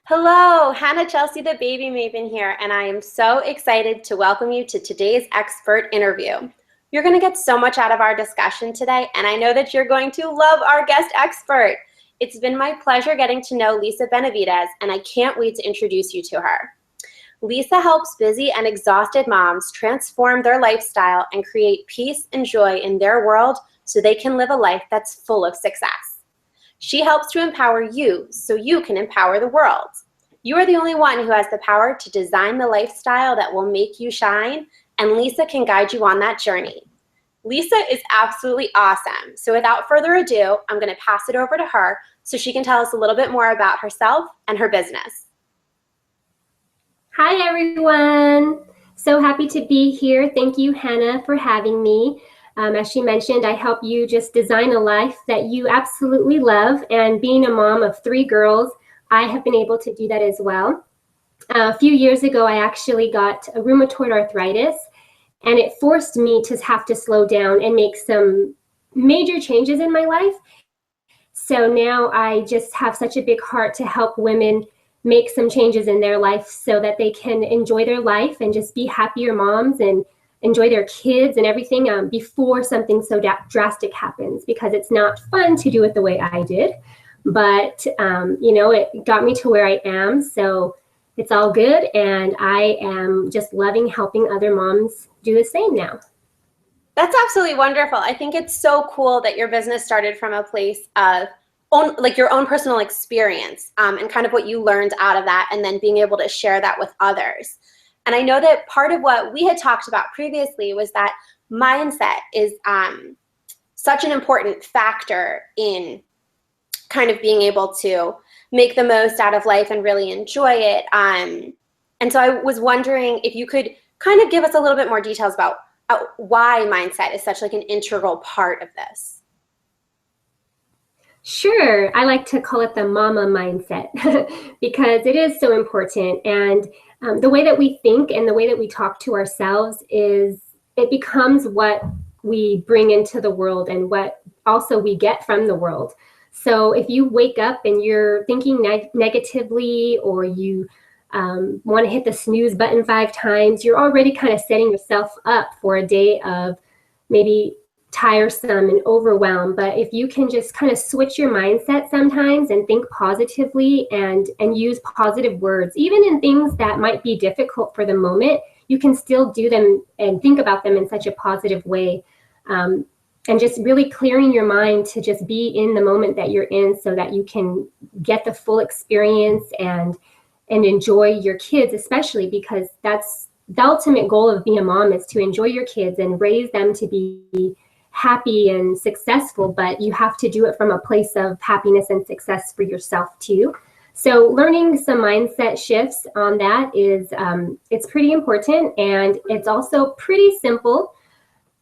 Hello, Hannah Chelsea, the baby maven here, and I am so excited to welcome you to today's expert interview. You're going to get so much out of our discussion today, and I know that you're going to love our guest expert. It's been my pleasure getting to know Lisa Benavidez, and I can't wait to introduce you to her. Lisa helps busy and exhausted moms transform their lifestyle and create peace and joy in their world so they can live a life that's full of success. She helps to empower you so you can empower the world. You are the only one who has the power to design the lifestyle that will make you shine, and Lisa can guide you on that journey. Lisa is absolutely awesome. So without further ado, I'm going to pass it over to her so she can tell us a little bit more about herself and her business. Hi, everyone. So happy to be here. Thank you, Hannah, for having me. As she mentioned, I help you just design a life that you absolutely love. And being a mom of 3 girls, I have been able to do that as well. A few years ago, I actually got a rheumatoid arthritis, and it forced me to have to slow down and make some major changes in my life. So now I just have such a big heart to help women make some changes in their life so that they can enjoy their life and just be happier moms and enjoy their kids and everything before something so drastic happens, because it's not fun to do it the way I did. But, it got me to where I am. So it's all good. And I am just loving helping other moms do the same now. That's absolutely wonderful. I think it's so cool that your business started from a place of your own personal experience and kind of what you learned out of that, and then being able to share that with others. And I know that part of what we had talked about previously was that mindset is such an important factor in kind of being able to make the most out of life and really enjoy it. And so I was wondering if you could kind of give us a little bit more details about why mindset is such like an integral part of this. Sure. I like to call it the mama mindset because it is so important. And the way that we think and the way that we talk to ourselves it becomes what we bring into the world and what also we get from the world. So if you wake up and you're thinking negatively, or you want to hit the snooze button 5 times, you're already kind of setting yourself up for a day of maybe tiresome and overwhelmed. But if you can just kind of switch your mindset sometimes and think positively and use positive words, even in things that might be difficult for the moment, you can still do them and think about them in such a positive way. And just really clearing your mind to just be in the moment that you're in so that you can get the full experience and enjoy your kids, especially because that's the ultimate goal of being a mom, is to enjoy your kids and raise them to be happy and successful, but you have to do it from a place of happiness and success for yourself too. So learning some mindset shifts on that is it's pretty important, and it's also pretty simple.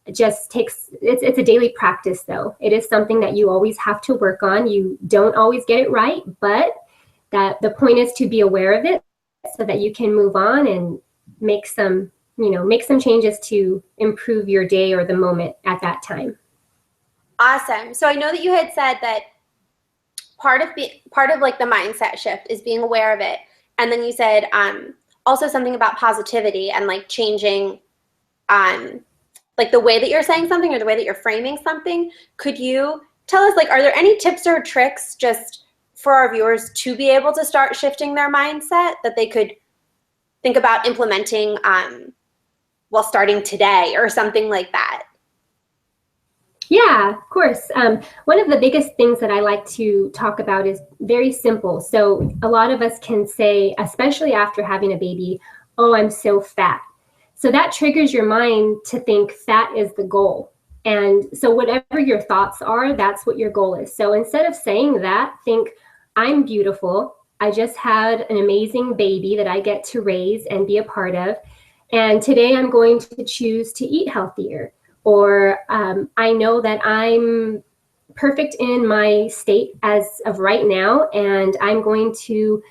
It just takes it's a daily practice, though. It is something that you always have to work on. You don't always get it right, but that the point is to be aware of it so that you can move on and make some changes to improve your day or the moment at that time. Awesome. So I know that you had said that part of like the mindset shift is being aware of it, and then you said also something about positivity and like changing like the way that you're saying something or the way that you're framing something. Could you tell us, like, are there any tips or tricks just for our viewers to be able to start shifting their mindset that they could think about implementing while starting today or something like that? Yeah, of course. One of the biggest things that I like to talk about is very simple. So a lot of us can say, especially after having a baby, "Oh, I'm so fat." So that triggers your mind to think fat is the goal. And so whatever your thoughts are, that's what your goal is. So instead of saying that, think, "I'm beautiful. I just had an amazing baby that I get to raise and be a part of. And today I'm going to choose to eat healthier." Or I know that I'm perfect in my state as of right now, and I'm going to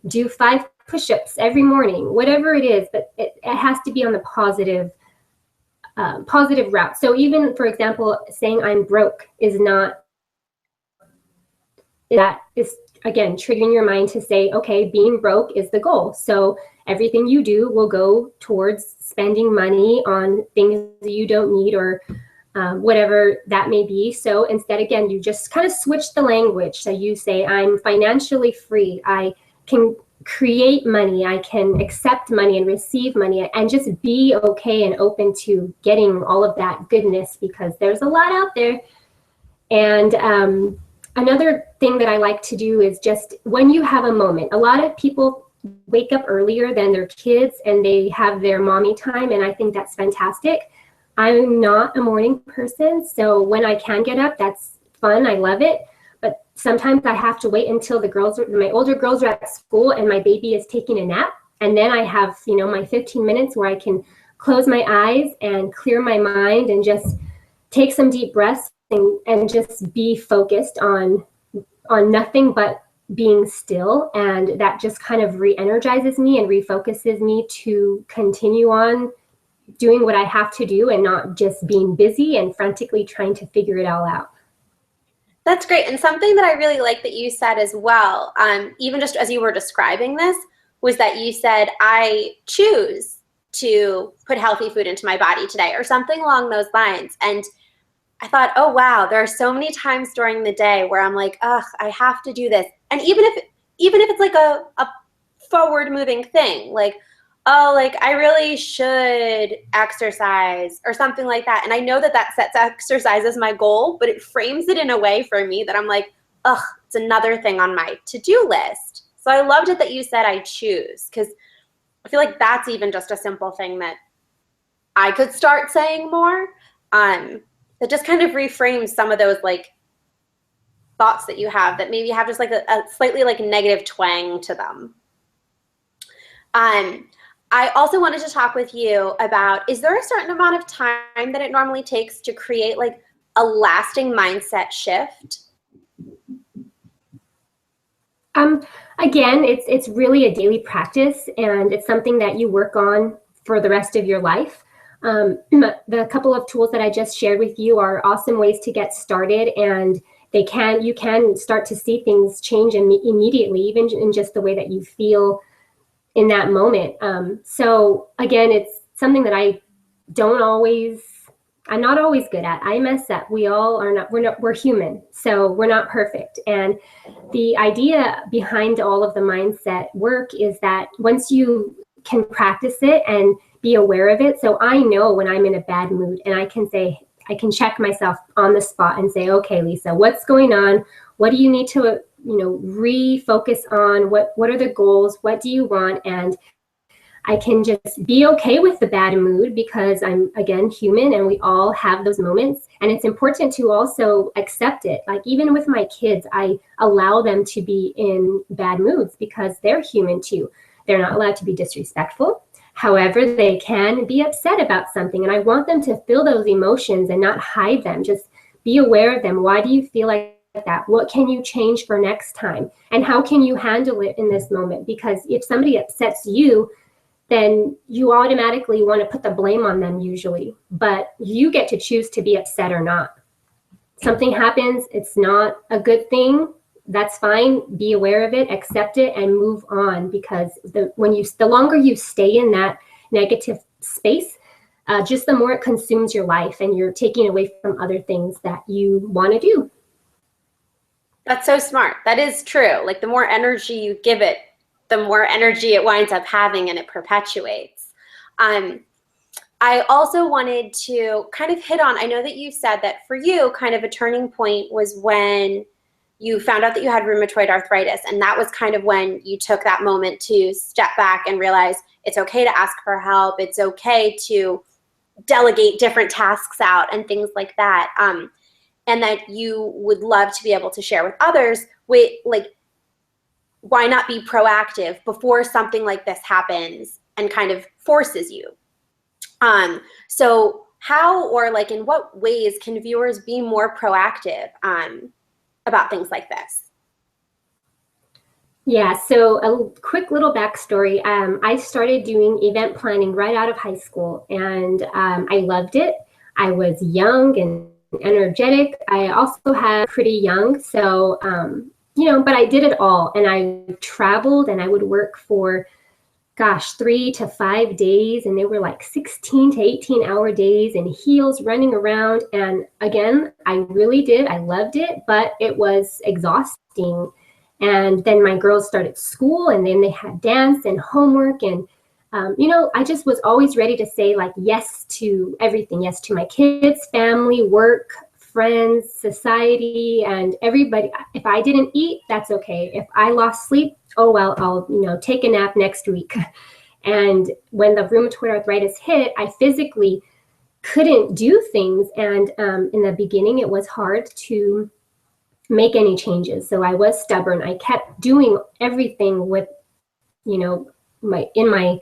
do 5 push-ups every morning, whatever it is, but it has to be on the positive route. So even, for example, saying I'm broke is not, that is again, triggering your mind to say, okay, being broke is the goal. So everything you do will go towards spending money on things that you don't need, or whatever that may be. So instead, again, you just kind of switch the language. So you say, I'm financially free. I can create money. I can accept money and receive money, and just be okay and open to getting all of that goodness, because there's a lot out there. And another thing that I like to do is just when you have a moment, a lot of people wake up earlier than their kids and they have their mommy time, and I think that's fantastic. I'm not a morning person, so when I can get up, that's fun. I love it. But sometimes I have to wait until my older girls are at school and my baby is taking a nap. And then I have, my 15 minutes where I can close my eyes and clear my mind and just take some deep breaths and just be focused on nothing but being still. And that just kind of re-energizes me and refocuses me to continue on doing what I have to do, and not just being busy and frantically trying to figure it all out. That's great. And something that I really like that you said as well, even just as you were describing this, was that you said, I choose to put healthy food into my body today, or something along those lines. And I thought, oh, wow, there are so many times during the day where I'm like, ugh, I have to do this. And even if it's like a forward moving thing, like, oh, like I really should exercise or something like that. And I know that sets exercise as my goal, but it frames it in a way for me that I'm like, ugh, it's another thing on my to-do list. So I loved it that you said I choose, because I feel like that's even just a simple thing that I could start saying more, that just kind of reframes some of those like thoughts that you have that maybe have just like a slightly like negative twang to them. I also wanted to talk with you about, is there a certain amount of time that it normally takes to create like a lasting mindset shift? Again, it's really a daily practice, and it's something that you work on for the rest of your life. The couple of tools that I just shared with you are awesome ways to get started, and you can start to see things change immediately, even in just the way that you feel in that moment. So again, it's something that I'm not always good at. I mess up. We all are not, we're human. So we're not perfect. And the idea behind all of the mindset work is that once you can practice it and be aware of it. So I know when I'm in a bad mood, and I can check myself on the spot and say, okay, Lisa, what's going on? What do you need to refocus on? What are the goals? What do you want? And I can just be okay with the bad mood, because I'm, again, human, and we all have those moments. And it's important to also accept it. Like even with my kids, I allow them to be in bad moods because they're human too. They're not allowed to be disrespectful. However, they can be upset about something, and I want them to feel those emotions and not hide them. Just be aware of them. Why do you feel like that? What can you change for next time? And how can you handle it in this moment? Because if somebody upsets you, then you automatically want to put the blame on them usually, but you get to choose to be upset or not. Something happens, it's not a good thing, that's fine. Be aware of it, accept it, and move on, because the longer you stay in that negative space, just the more it consumes your life, and you're taking away from other things that you want to do. That's so smart. That is true. Like the more energy you give it, the more energy it winds up having, and it perpetuates. I also wanted to kind of hit on, I know that you said that for you, kind of a turning point was when you found out that you had rheumatoid arthritis, and that was kind of when you took that moment to step back and realize it's okay to ask for help, it's okay to delegate different tasks out and things like that, and that you would love to be able to share with others with, like, why not be proactive before something like this happens and kind of forces you. So how, or like in what ways can viewers be more proactive about things like this? Yeah, so a quick little backstory. I started doing event planning right out of high school, and I loved it. I was young and energetic. I also had pretty young, so but I did it all. And I traveled and I would work for, 3 to 5 days. And they were like 16 to 18-hour days in heels running around. And again, I really did. I loved it, but it was exhausting. And then my girls started school, and then they had dance and homework. And, I just was always ready to say like yes to everything. Yes to my kids, family, work, friends, society, and everybody. If I didn't eat, that's okay. If I lost sleep, oh well, I'll take a nap next week. And when the rheumatoid arthritis hit, I physically couldn't do things. And in the beginning, it was hard to make any changes. So I was stubborn. I kept doing everything with, my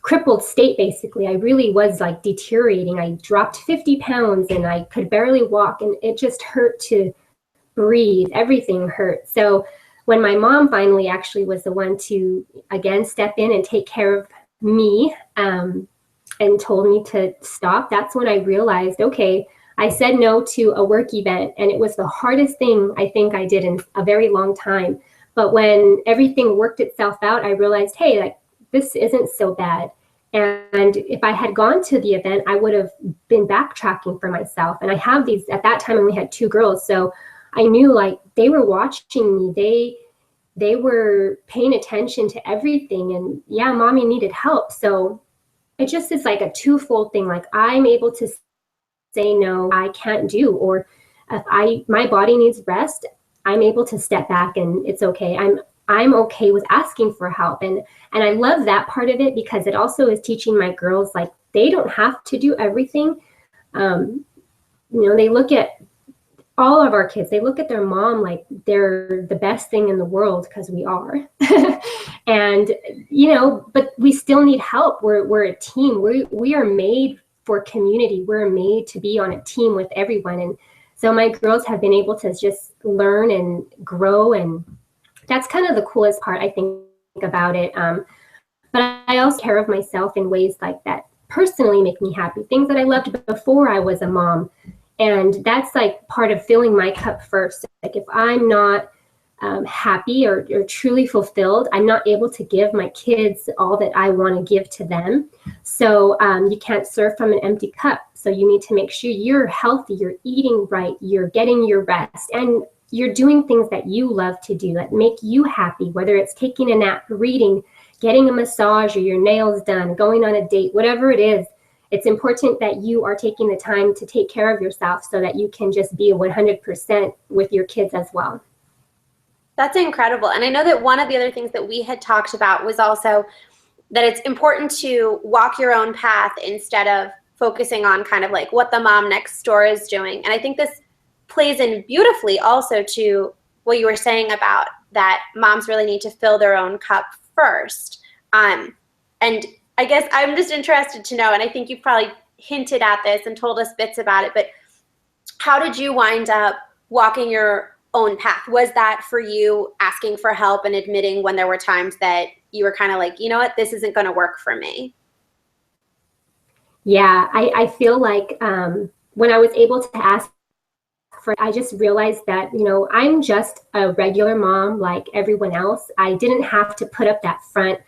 crippled state. Basically, I really was like deteriorating. I dropped 50 pounds and I could barely walk, and it just hurt to breathe. Everything hurt. So when my mom finally actually was the one to again step in and take care of me, and told me to stop, that's when I realized, okay, I said no to a work event, and it was the hardest thing I think I did in a very long time. But when everything worked itself out, I realized, hey, like, this isn't so bad. And if I had gone to the event, I would have been backtracking for myself. And I have these, at that time I only had 2 girls. So I knew like they were watching me. They were paying attention to everything. And yeah, mommy needed help. So it just is like a twofold thing. Like, I'm able to say no, I can't do, or if my body needs rest, I'm able to step back and it's okay. I'm okay with asking for help. And I love that part of it, because it also is teaching my girls, like, they don't have to do everything. They look at all of our kids, they look at their mom like they're the best thing in the world, because we are. And, but we still need help. We're a team. We are made for community. We're made to be on a team with everyone. And so my girls have been able to just learn and grow. And that's kind of the coolest part, I think, about it. But I also care of myself in ways like that personally make me happy. Things that I loved before I was a mom. And that's like part of filling my cup first. Like, if I'm not happy or truly fulfilled, I'm not able to give my kids all that I want to give to them. So you can't serve from an empty cup. So you need to make sure you're healthy, you're eating right, you're getting your rest, and you're doing things that you love to do that make you happy, whether it's taking a nap, reading, getting a massage, or your nails done, going on a date, whatever it is. It's important that you are taking the time to take care of yourself so that you can just be 100% with your kids as well. That's incredible. And I know that one of the other things that we had talked about was also that it's important to walk your own path instead of focusing on kind of like what the mom next door is doing. And I think this plays in beautifully also to what you were saying about that moms really need to fill their own cup first. And I guess I'm just interested to know, and I think you've probably hinted at this and told us bits about it, but how did you wind up walking your own path? Was that for you asking for help and admitting when there were times that you were kind of like, you know what, this isn't going to work for me? Yeah, I feel like when I was able to ask for, I just realized that, I'm just a regular mom like everyone else. I didn't have to put up that front,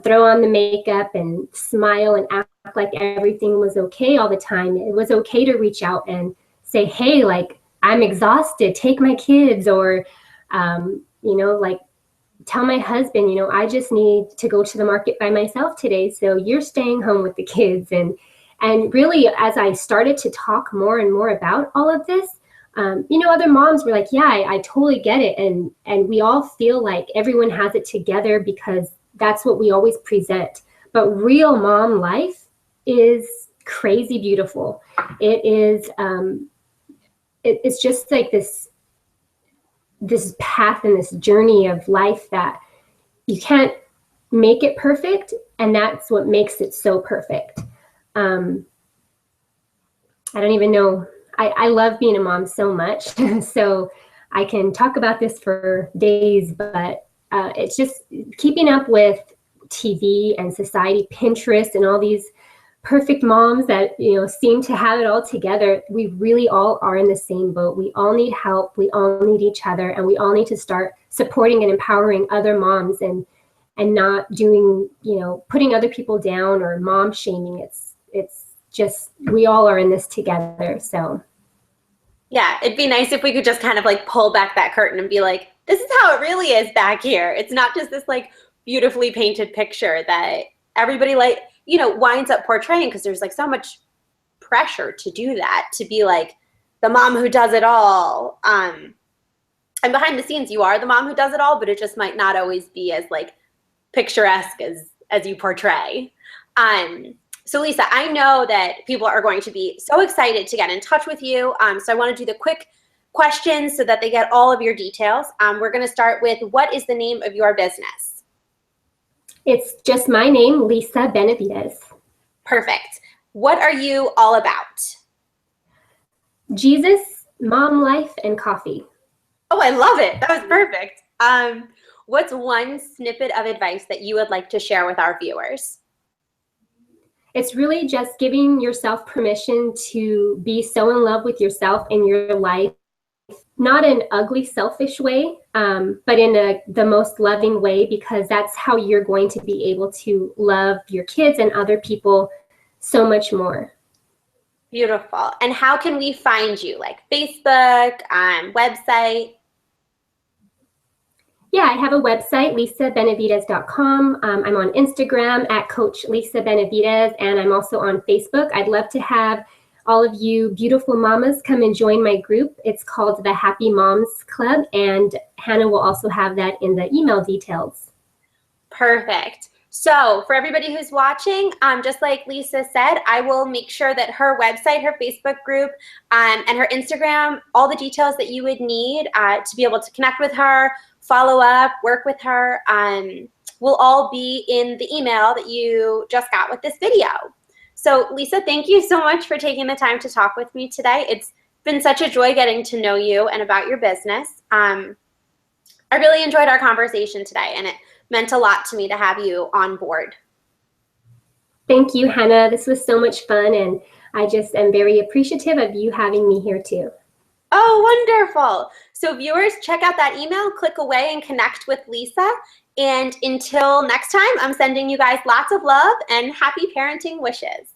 throw on the makeup and smile and act like everything was okay all the time. It was okay to reach out and say, hey, like, I'm exhausted, take my kids, or, like, tell my husband, I just need to go to the market by myself today, so you're staying home with the kids. And really, as I started to talk more and more about all of this, other moms were like, yeah, I totally get it. And we all feel like everyone has it together because that's what we always present. But real mom life is crazy beautiful. It is, it's just like this path and this journey of life that you can't make it perfect. And that's what makes it so perfect. I don't even know. I love being a mom so much. So I can talk about this for days, but it's just keeping up with TV and society, Pinterest, and all these perfect moms that, seem to have it all together. We really all are in the same boat. We all need help. We all need each other, and we all need to start supporting and empowering other moms and not doing, putting other people down or mom shaming. It's just, we all are in this together. So yeah, it'd be nice if we could just kind of like pull back that curtain and be like, this is how it really is back here. It's not just this like beautifully painted picture that everybody like, winds up portraying, because there's like so much pressure to do that, to be like the mom who does it all. And behind the scenes, you are the mom who does it all, but it just might not always be as like picturesque as you portray. So Lisa, I know that people are going to be so excited to get in touch with you. So I want to do the quick questions so that they get all of your details. We're going to start with, what is the name of your business? It's just my name, Lisa Benavidez. Perfect. What are you all about? Jesus, mom life, and coffee. Oh, I love it. That was perfect. What's one snippet of advice that you would like to share with our viewers? It's really just giving yourself permission to be so in love with yourself and your life, not in an ugly, selfish way, but in the most loving way, because that's how you're going to be able to love your kids and other people so much more. Beautiful. And how can we find you? Like Facebook, website? Yeah, I have a website, lisabenavidez.com. I'm on Instagram at Coach Lisa Benavidez, and I'm also on Facebook. I'd love to have all of you beautiful mamas come and join my group. It's called the Happy Moms Club, and Hannah will also have that in the email details. Perfect. So for everybody who's watching, just like Lisa said, I will make sure that her website, her Facebook group, and her Instagram, all the details that you would need to be able to connect with her, follow up, work with her, will all be in the email that you just got with this video. So Lisa, thank you so much for taking the time to talk with me today. It's been such a joy getting to know you and about your business. I really enjoyed our conversation today, and it meant a lot to me to have you on board. Thank you, Hannah. This was so much fun, and I just am very appreciative of you having me here too. Oh, wonderful. So viewers, check out that email, click away and connect with Lisa. And until next time, I'm sending you guys lots of love and happy parenting wishes.